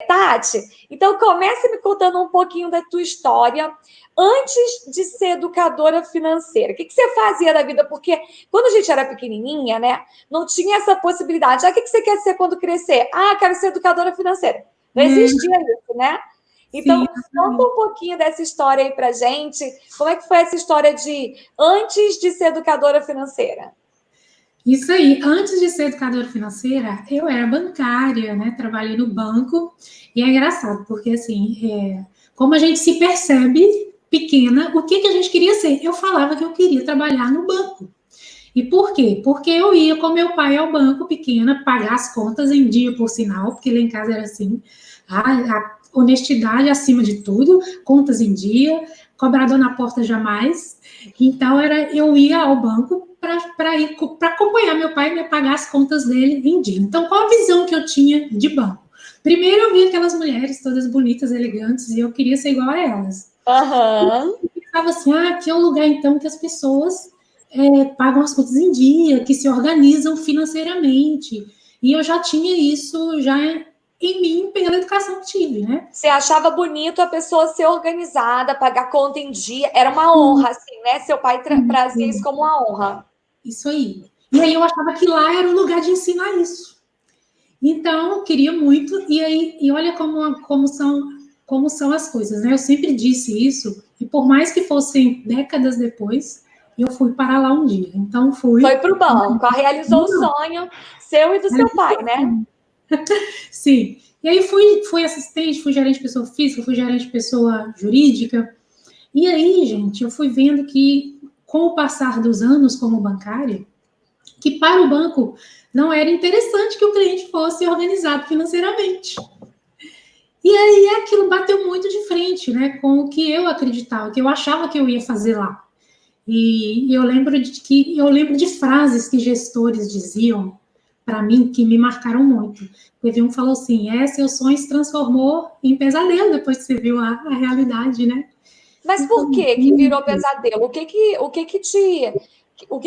Tati, então comece me contando um pouquinho da tua história antes de ser educadora financeira. O que você fazia da vida? Porque quando a gente era pequenininha, né, não tinha essa possibilidade. Ah, o que você quer ser quando crescer? Ah, quero ser educadora financeira. Não existia isso, né? Sim. Então, conta um pouquinho dessa história aí pra gente. Como é que foi essa história de antes de ser educadora financeira? Isso aí, antes de ser educadora financeira, eu era bancária, né? Trabalhei no banco. E é engraçado, porque assim, como a gente se percebe pequena, o que a gente queria ser? Eu falava que eu queria trabalhar no banco. E por quê? Porque eu ia com meu pai ao banco pequena, pagar as contas em dia, por sinal, porque lá em casa era assim, a honestidade acima de tudo, contas em dia, cobrador na porta jamais. Então eu ia ao banco para acompanhar meu pai e me pagar as contas dele em dia. Então, qual a visão que eu tinha de banco? Primeiro eu via aquelas mulheres todas bonitas, elegantes, e eu queria ser igual a elas. Aham. Eu pensava assim, aqui é um lugar então que as pessoas pagam as contas em dia, que se organizam financeiramente. E eu já tinha isso já em mim pela educação que tive, né? Você achava bonito a pessoa ser organizada, pagar conta em dia. Era uma honra, assim, né? Seu pai trazia isso como uma honra. Isso aí. E aí eu achava que lá era o lugar de ensinar isso. Então, eu queria muito, e olha como são as coisas, né? Eu sempre disse isso, e por mais que fossem décadas depois, eu fui para lá um dia. Então, Foi fui. para o banco, realizou o sonho seu e do seu pai, né? Sim. E aí fui assistente, fui gerente de pessoa física, fui gerente de pessoa jurídica. E aí, gente, eu fui vendo que, com o passar dos anos como bancária, que para o banco não era interessante que o cliente fosse organizado financeiramente. E aí aquilo bateu muito de frente, né, com o que eu acreditava, o que eu achava que eu ia fazer lá. E eu lembro de frases que gestores diziam para mim que me marcaram muito. Teve um que falou assim: seu sonho se transformou em pesadelo depois que você viu a realidade, né? Mas por Então, que virou pesadelo? O que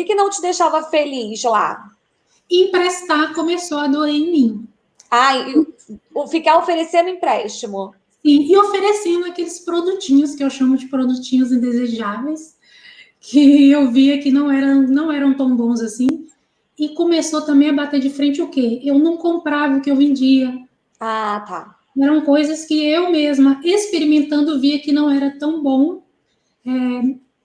que não te deixava feliz lá? emprestar começou a doer em mim. Ah, ficar oferecendo empréstimo. E oferecendo aqueles produtinhos que eu chamo de produtinhos indesejáveis, que eu via que não eram tão bons assim. E começou também a bater de frente o quê? Eu não comprava o que eu vendia. Ah, tá. Eram coisas que eu mesma, experimentando, via que não era tão bom,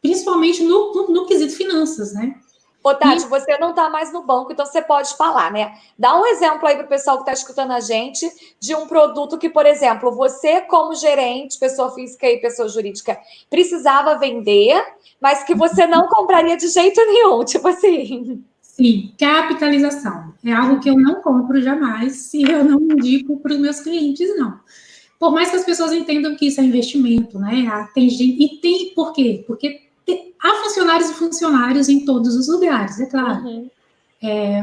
principalmente no quesito finanças, né? Ô, E Tati, você não está mais no banco, então você pode falar, né? Dá um exemplo aí para o pessoal que está escutando a gente de um produto que, por exemplo, você, como gerente, pessoa física e pessoa jurídica, precisava vender, mas que você não compraria de jeito nenhum. Tipo assim. sim, capitalização é algo que eu não compro jamais e eu não indico para os meus clientes, não. Por mais que as pessoas entendam que isso é investimento, né? Tem gente, e tem por quê? Porque há funcionários e funcionários em todos os lugares, é claro. Uhum.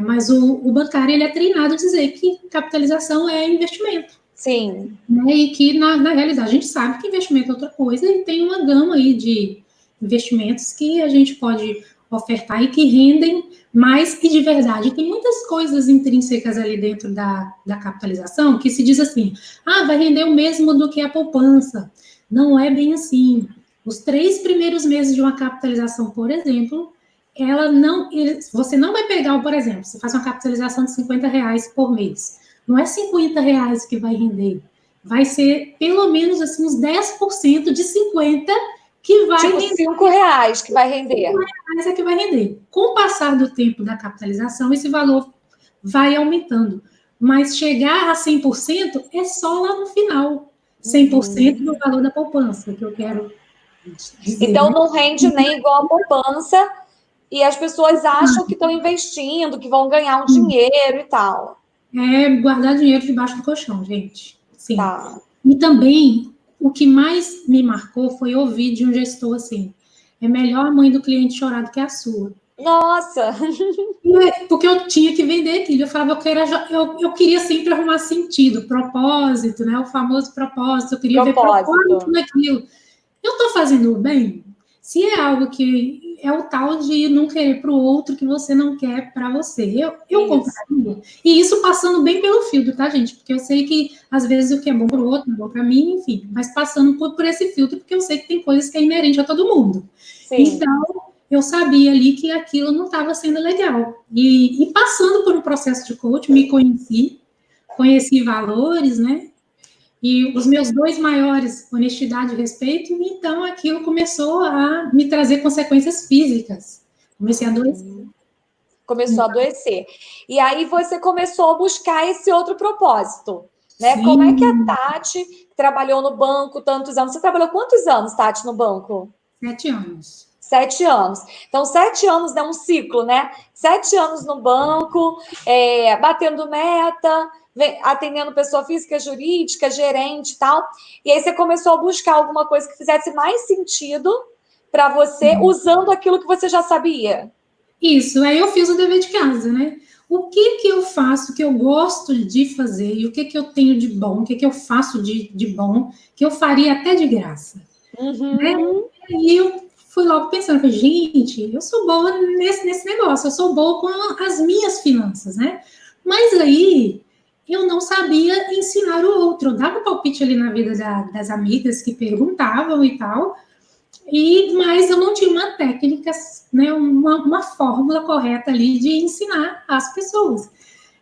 Mas o bancário ele é treinado a dizer que capitalização é investimento. Sim. Né? E que, na realidade, a gente sabe que investimento é outra coisa e tem uma gama aí de investimentos que a gente pode ofertar e que rendem mais e de verdade. Tem muitas coisas intrínsecas ali dentro da capitalização que se diz assim, vai render o mesmo do que a poupança. Não é bem assim. Os 3 primeiros meses de uma capitalização, por exemplo, você não vai pegar, por exemplo, você faz uma capitalização de R$ 50 por mês. Não é R$ 50 que vai render, vai ser pelo menos assim, uns 10% de 50 que vai Tipo, render. R$ 5 que vai render. R$ 5 é que vai render. Com o passar do tempo da capitalização, esse valor vai aumentando. Mas chegar a 100% é só lá no final. 100% do valor da poupança, que eu quero dizer, Então né? não rende nem igual a poupança e as pessoas acham que estão investindo, que vão ganhar um dinheiro e tal. É guardar dinheiro debaixo do colchão, gente. Sim. Tá. E também, o que mais me marcou foi ouvir de um gestor assim: é melhor a mãe do cliente chorar do que a sua. Nossa! Porque eu tinha que vender aquilo. Eu falava, eu queria sempre arrumar sentido, propósito, né? O famoso propósito. Eu queria ver propósito Propósito. naquilo. Eu estou fazendo o bem? se é algo que é o tal de não querer para o outro que você não quer para você. Eu compraria. E isso passando bem pelo filtro, tá, gente? Porque eu sei que, às vezes, o que é bom para o outro não é bom para mim, enfim. Mas passando por esse filtro, porque eu sei que tem coisas que é inerente a todo mundo. Sim. Então, eu sabia ali que aquilo não estava sendo legal. E passando por um processo de coaching, me conheci valores, né? E os meus 2 maiores, honestidade e respeito, então aquilo começou a me trazer consequências físicas. Comecei a adoecer. Começou a adoecer. E aí você começou a buscar esse outro propósito, né? Sim. Como é que a Tati, que trabalhou no banco tantos anos, você trabalhou quantos anos, Tati, no banco? 7 anos. 7 anos. Então, 7 anos é um ciclo, né? 7 anos no banco, batendo meta, atendendo pessoa física, jurídica, gerente e tal. E aí você começou a buscar alguma coisa que fizesse mais sentido para você, usando aquilo que você já sabia. Isso, aí eu fiz o dever de casa, né? O que eu faço, que eu gosto de fazer, e o que eu tenho de bom, o que eu faço de bom, que eu faria até de graça. Né? E eu fui logo pensando, falei, gente, eu sou boa nesse negócio, eu sou boa com as minhas finanças, né? Mas aí eu não sabia ensinar o outro. Eu dava palpite ali na vida das amigas que perguntavam e tal, mas eu não tinha uma técnica, né, uma fórmula correta ali de ensinar as pessoas.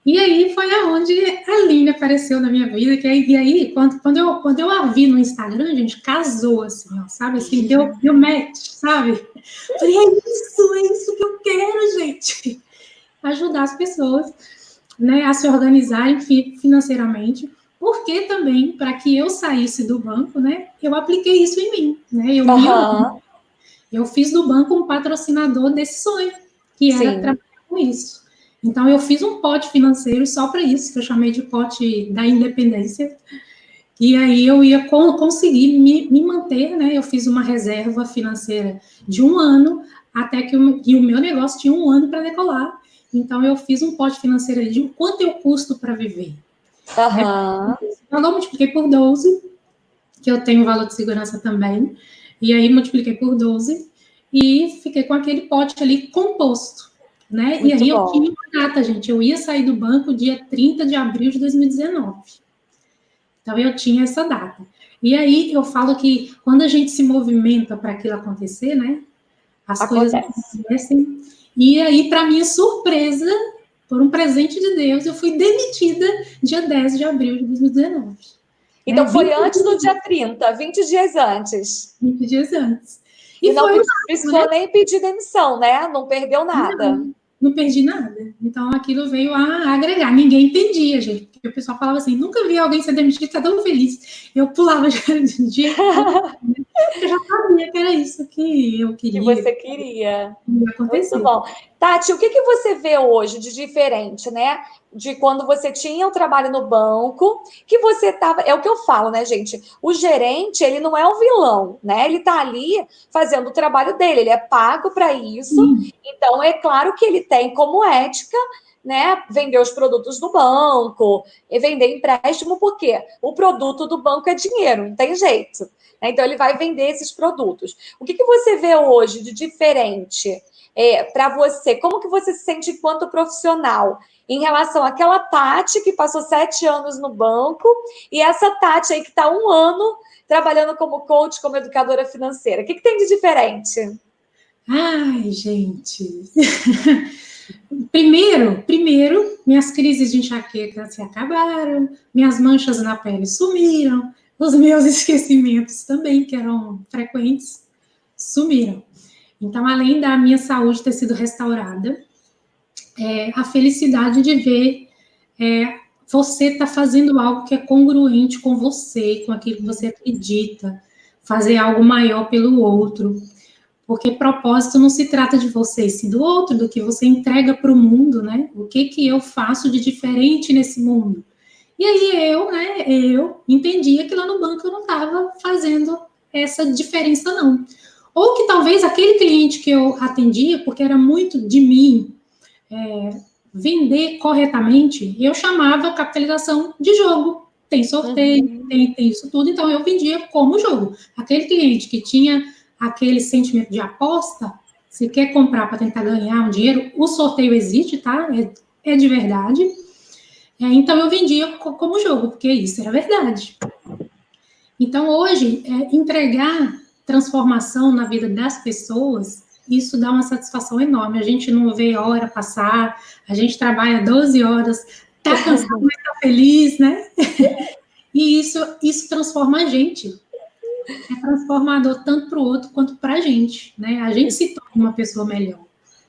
E aí foi aonde a Aline apareceu na minha vida, e aí, quando eu a vi no Instagram, a gente casou, assim, ó, sabe, assim, deu match, sabe? Falei, é isso que eu quero, gente. Ajudar as pessoas, né, a se organizarem financeiramente, porque também, para que eu saísse do banco, né, eu apliquei isso em mim, né, eu fiz do banco um patrocinador desse sonho, que era trabalhar com isso. Então, eu fiz um pote financeiro só para isso, que eu chamei de pote da independência. E aí eu ia conseguir me manter, né? Eu fiz uma reserva financeira de 1 ano, até que o meu negócio tinha 1 ano para decolar. Então, eu fiz um pote financeiro de quanto eu custo para viver. Né? Então, eu multipliquei por 12, que eu tenho valor de segurança também. E aí, multipliquei por 12 e fiquei com aquele pote ali composto. Né? E aí eu tinha uma data, gente. Eu ia sair do banco dia 30 de abril de 2019. Então eu tinha essa data. E aí eu falo que quando a gente se movimenta para aquilo acontecer, né? As coisas acontecem. E aí, para minha surpresa, por um presente de Deus, eu fui demitida dia 10 de abril de 2019. Então foi antes do dia 30, 20 dias antes. 20 dias antes. E não precisou nem pedir demissão, né? Não perdeu nada. Não perdi nada. Então, aquilo veio a agregar. Ninguém entendia, gente. Porque o pessoal falava assim, nunca vi alguém ser demitido, tá tão feliz. Eu pulava de eu já sabia que era isso que eu queria. Que você queria. Muito bom. Tati, o que você vê hoje de diferente, né? De quando você tinha o trabalho no banco, que você estava... É o que eu falo, né, gente? O gerente, ele não é o vilão, né? Ele tá ali fazendo o trabalho dele, ele é pago para isso. Então, é claro que ele tem como ética, né, vender os produtos do banco e vender empréstimo, porque o produto do banco é dinheiro, não tem jeito. Então, ele vai vender esses produtos. O que você vê hoje de diferente para você? Como que você se sente enquanto profissional em relação àquela Tati que passou 7 anos no banco e essa Tati aí que está 1 ano trabalhando como coach, como educadora financeira? O que tem de diferente? Ai, gente... Primeiro, minhas crises de enxaqueca se acabaram, minhas manchas na pele sumiram, os meus esquecimentos também, que eram frequentes, sumiram. Então, além da minha saúde ter sido restaurada, a felicidade de ver você tá fazendo algo que é congruente com você, com aquilo que você acredita, fazer algo maior pelo outro. Porque propósito não se trata de você, sim do outro, do que você entrega para o mundo, né? O que eu faço de diferente nesse mundo? E aí eu entendia que lá no banco eu não estava fazendo essa diferença, não. Ou que talvez aquele cliente que eu atendia, porque era muito de mim vender corretamente, eu chamava capitalização de jogo. Tem sorteio, tem isso tudo, então eu vendia como jogo. Aquele cliente que tinha aquele sentimento de aposta, se quer comprar para tentar ganhar um dinheiro, o sorteio existe, tá? É de verdade. Então, eu vendia como jogo, porque isso era verdade. Então, hoje, entregar transformação na vida das pessoas, isso dá uma satisfação enorme. A gente não vê a hora passar, a gente trabalha 12 horas, tá cansado, mas tá feliz, né? E isso transforma a gente. É transformador tanto para o outro quanto para a gente, né? A gente se torna uma pessoa melhor.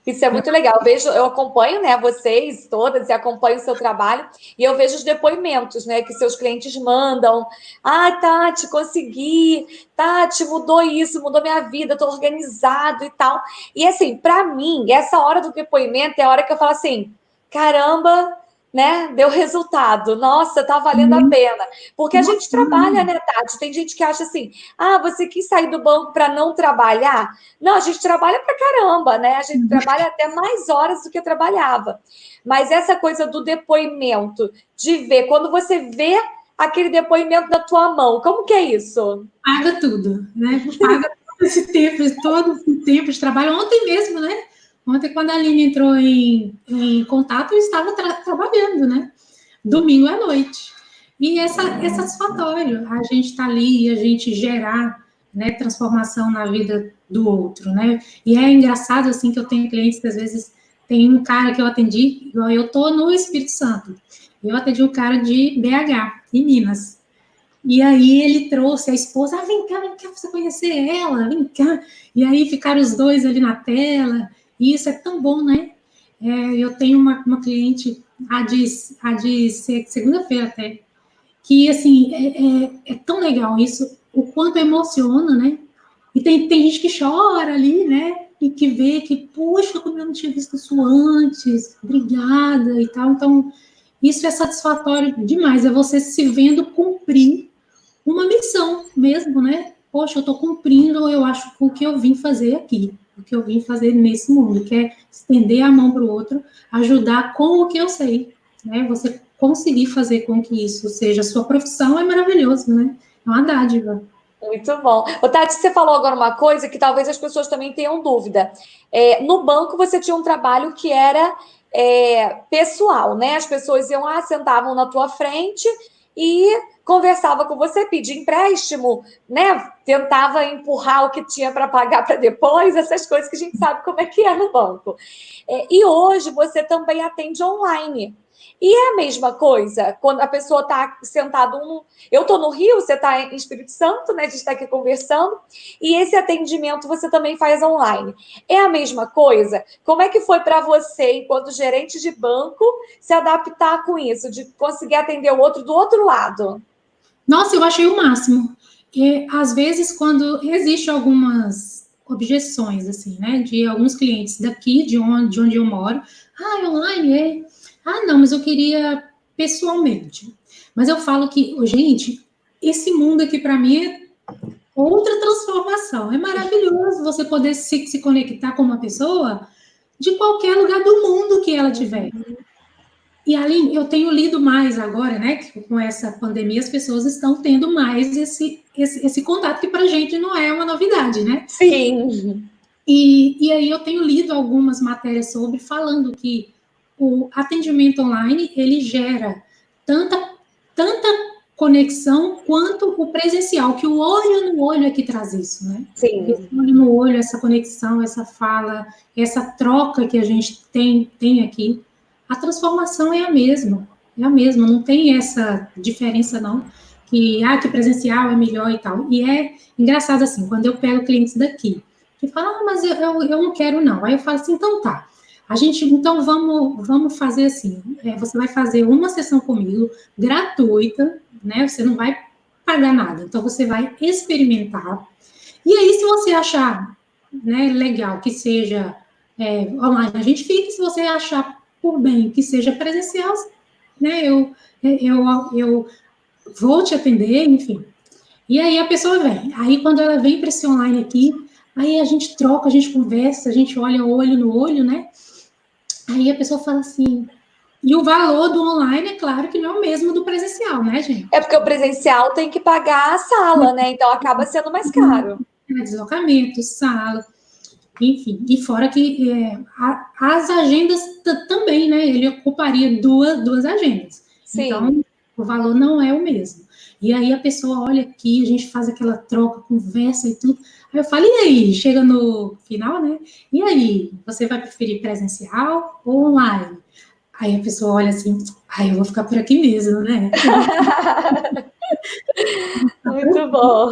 Isso é muito legal. Eu acompanho, né, vocês todas e acompanho o seu trabalho e eu vejo os depoimentos, né, que seus clientes mandam. Ah, Tati, consegui. Tati, mudou isso, mudou minha vida, tô organizado e tal. E assim, para mim, essa hora do depoimento é a hora que eu falo assim, caramba, né, deu resultado. Nossa, tá valendo a pena. Porque a gente trabalha, né, Tati? Tem gente que acha assim, ah, você quis sair do banco para não trabalhar? Não, a gente trabalha pra caramba, né? A gente trabalha até mais horas do que trabalhava. Mas essa coisa do depoimento, de ver, quando você vê aquele depoimento na tua mão, como que é isso? Paga tudo, né? Paga todo esse tempo de trabalho. Ontem mesmo, né? Ontem, quando a Aline entrou em contato, eu estava trabalhando, né? Domingo à noite. E é satisfatório a gente estar ali e a gente gerar, né, transformação na vida do outro, né? E é engraçado, assim, que eu tenho clientes que às vezes tem um cara que eu atendi, eu tô no Espírito Santo, eu atendi um cara de BH, em Minas. E aí ele trouxe a esposa, vem cá, pra você conhecer ela, vem cá. E aí ficaram os dois ali na tela, e isso é tão bom, né? Eu tenho uma cliente, a de segunda-feira até, que, assim, é tão legal isso, o quanto emociona, né? E tem gente que chora ali, né? E que vê que, poxa, como eu não tinha visto isso antes, obrigada e tal. Então, isso é satisfatório demais, é você se vendo cumprir uma missão mesmo, né? Poxa, eu estou cumprindo, eu acho, o que eu vim fazer aqui, o que eu vim fazer nesse mundo, que é estender a mão para o outro, ajudar com o que eu sei, né? Você conseguir fazer com que isso seja a sua profissão é maravilhoso, né? É uma dádiva. Muito bom. Ô, Tati, você falou agora uma coisa que talvez as pessoas também tenham dúvida. No banco você tinha um trabalho que era pessoal, né? As pessoas iam lá, sentavam na tua frente e conversava com você, pedia empréstimo, né? Tentava empurrar o que tinha para pagar para depois, essas coisas que a gente sabe como é que é no banco. E hoje você também atende online. E é a mesma coisa quando a pessoa está sentada. Eu estou no Rio, você está em Espírito Santo, né? A gente está aqui conversando. E esse atendimento você também faz online. É a mesma coisa? Como é que foi para você, enquanto gerente de banco, se adaptar com isso, de conseguir atender o outro do outro lado? Nossa, eu achei o máximo. E, às vezes, quando existem algumas objeções, assim, né, de alguns clientes daqui, de onde eu moro, online, não, mas eu queria pessoalmente. Mas eu falo que, gente, esse mundo aqui para mim é outra transformação. É maravilhoso você poder se conectar com uma pessoa de qualquer lugar do mundo que ela tiver. E ali eu tenho lido mais agora, né? Que com essa pandemia as pessoas estão tendo mais esse contato que para a gente não é uma novidade, né? Sim. E aí eu tenho lido algumas matérias sobre falando que o atendimento online ele gera tanta conexão quanto o presencial, que o olho no olho é que traz isso, né? Sim. Esse olho no olho, essa conexão, essa fala, essa troca que a gente tem aqui. A transformação é a mesma, não tem essa diferença não, que presencial é melhor e tal. E é engraçado assim, quando eu pego clientes daqui, que falam, mas eu não quero não. Aí eu falo assim, então tá, então vamos fazer assim, você vai fazer uma sessão comigo, gratuita, né, você não vai pagar nada, então você vai experimentar, e aí se você achar, né, legal que seja online, a gente fica, se você achar por bem que seja presencial, né, eu vou te atender, enfim. E aí a pessoa vem. Aí quando ela vem para esse online aqui, aí a gente troca, a gente conversa, a gente olha olho no olho, né? Aí a pessoa fala assim, e o valor do online, é claro que não é o mesmo do presencial, né, gente? É porque o presencial tem que pagar a sala, né? Então acaba sendo mais caro. deslocamento, sala, enfim. E fora que as agendas também, né? Ele ocuparia duas agendas. Sim. Então, o valor não é o mesmo. E aí a pessoa olha aqui, a gente faz aquela troca, conversa e tudo. Aí eu falo, e aí? Chega no final, né? E aí? Você vai preferir presencial ou online? Aí a pessoa olha assim, eu vou ficar por aqui mesmo, né? Muito bom.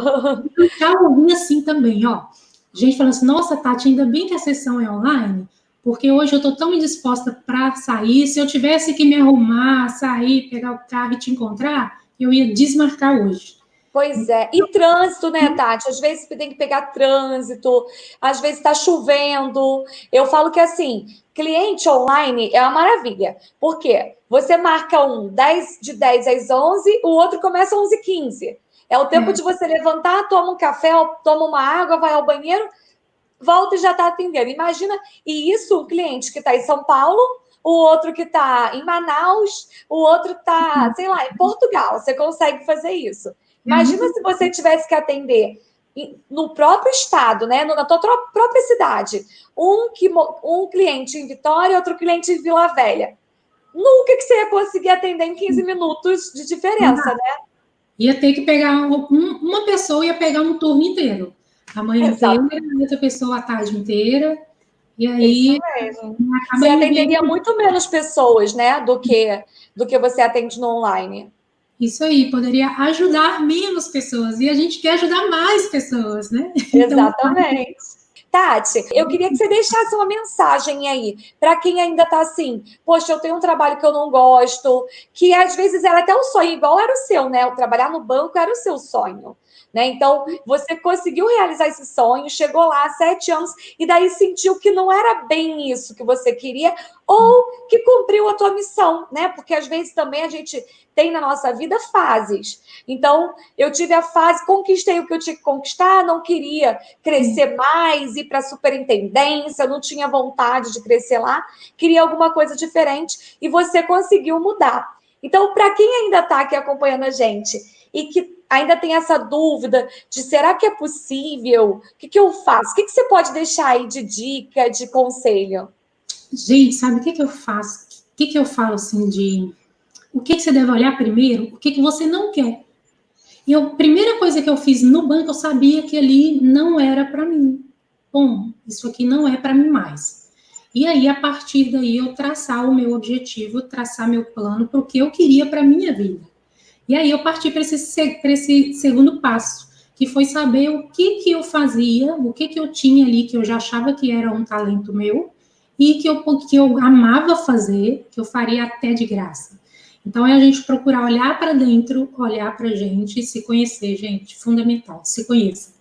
Eu já ouvi assim também, ó. Gente falando assim, nossa, Tati, ainda bem que a sessão é online, porque hoje eu estou tão indisposta para sair, se eu tivesse que me arrumar, sair, pegar o carro e te encontrar, eu ia desmarcar hoje. Pois é. E trânsito, né, Tati? Às vezes tem que pegar trânsito, às vezes está chovendo. Eu falo que, assim, cliente online é uma maravilha. Por quê? Você marca de 10 às 11, o outro começa às 11h15. É o tempo de você levantar, toma um café, toma uma água, vai ao banheiro, volta e já está atendendo. Imagina, e isso, o cliente que está em São Paulo, o outro que está em Manaus, o outro está, sei lá, em Portugal. Você consegue fazer isso. Imagina se você tivesse que atender no próprio estado, né, na tua própria cidade, um cliente em Vitória, outro cliente em Vila Velha. Nunca que você ia conseguir atender em 15 minutos de diferença, né? Ia ter que pegar uma pessoa, ia pegar um turno inteiro. A manhã inteira, outra pessoa a tarde inteira. E aí, você atenderia muito menos pessoas, né, do que você atende no online. Isso aí, poderia ajudar menos pessoas. E a gente quer ajudar mais pessoas, né? Exatamente. Então, Tati, eu queria que você deixasse uma mensagem aí para quem ainda está assim, poxa, eu tenho um trabalho que eu não gosto, que às vezes era até um sonho, igual era o seu, né? O trabalhar no banco era o seu sonho. Né? Então, você conseguiu realizar esse sonho, chegou lá há 7 anos e daí sentiu que não era bem isso que você queria ou que cumpriu a tua missão, né? Porque às vezes também a gente tem na nossa vida fases. Então, eu tive a fase, conquistei o que eu tinha que conquistar, não queria crescer mais, ir para a superintendência, não tinha vontade de crescer lá, queria alguma coisa diferente e você conseguiu mudar. Então, para quem ainda está aqui acompanhando a gente e que ainda tem essa dúvida de será que é possível? O que eu faço? O que você pode deixar aí de dica, de conselho? Gente, sabe o que eu faço? O que eu falo assim de... O que você deve olhar primeiro? O que você não quer? E a primeira coisa que eu fiz no banco, eu sabia que ali não era para mim. Bom, isso aqui não é para mim mais. E aí, a partir daí, eu traçar o meu objetivo, traçar meu plano para o que eu queria para a minha vida. E aí, eu parti para esse segundo passo, que foi saber o que eu fazia, o que eu tinha ali, que eu já achava que era um talento meu, e que eu amava fazer, que eu faria até de graça. Então, é a gente procurar olhar para dentro, olhar para a gente e se conhecer, gente, fundamental, se conheça.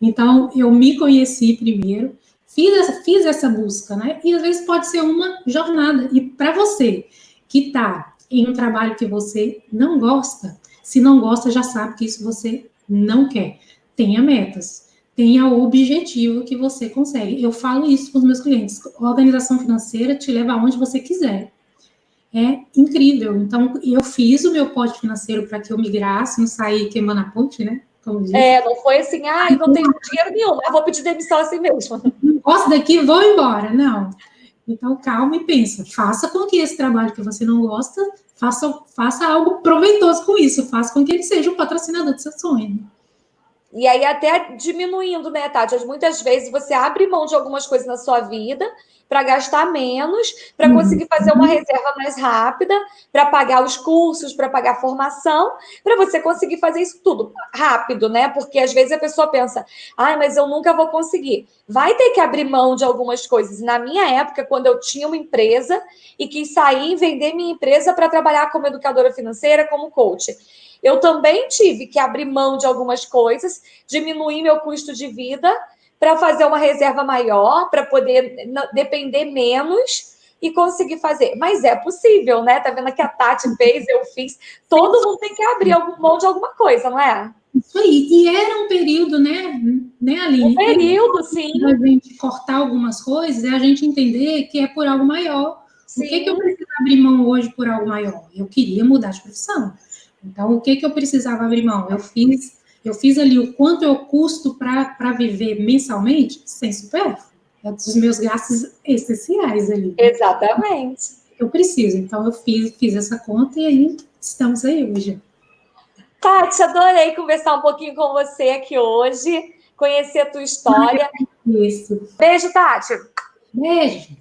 Então, eu me conheci primeiro, fiz essa busca, né? E às vezes pode ser uma jornada. E para você que está em um trabalho que você não gosta, se não gosta, já sabe que isso você não quer. Tenha metas, tenha o objetivo que você consegue. Eu falo isso para os meus clientes. A organização financeira te leva aonde você quiser. É incrível. Então, eu fiz o meu pote financeiro para que eu migrasse, não sair queimando a ponte, né? Como diz. Não foi assim, não tenho dinheiro nenhum, eu vou pedir demissão assim mesmo. Não gosto daqui, vou embora. Não. Então, calma e pensa. Faça com que esse trabalho que você não gosta, faça algo proveitoso com isso. Faça com que ele seja o patrocinador do seu sonho. E aí, até diminuindo, né, Tati? Muitas vezes você abre mão de algumas coisas na sua vida para gastar menos, para conseguir fazer uma reserva mais rápida, para pagar os cursos, para pagar a formação, para você conseguir fazer isso tudo rápido, né? Porque às vezes a pessoa pensa, mas eu nunca vou conseguir. Vai ter que abrir mão de algumas coisas. Na minha época, quando eu tinha uma empresa e quis sair e vender minha empresa para trabalhar como educadora financeira, como coach, eu também tive que abrir mão de algumas coisas, diminuir meu custo de vida para fazer uma reserva maior, para poder depender menos e conseguir fazer. Mas é possível, né? Tá vendo que a Tati fez, eu fiz. Todo mundo tem que abrir mão de alguma coisa, não é? Isso aí. E era um período, né Aline? Um período, sim. A gente cortar algumas coisas, é a gente entender que é por algo maior. Sim. O que eu preciso abrir mão hoje por algo maior? Eu queria mudar de profissão. Então, o que eu precisava abrir mão? Eu fiz Eu fiz ali o quanto eu custo para viver mensalmente, sem supérfluo. É dos meus gastos essenciais ali. Exatamente. Eu preciso. Então, eu fiz essa conta e aí estamos aí hoje. Tati, adorei conversar um pouquinho com você aqui hoje, conhecer a tua história. Isso. Beijo, Tati. Beijo.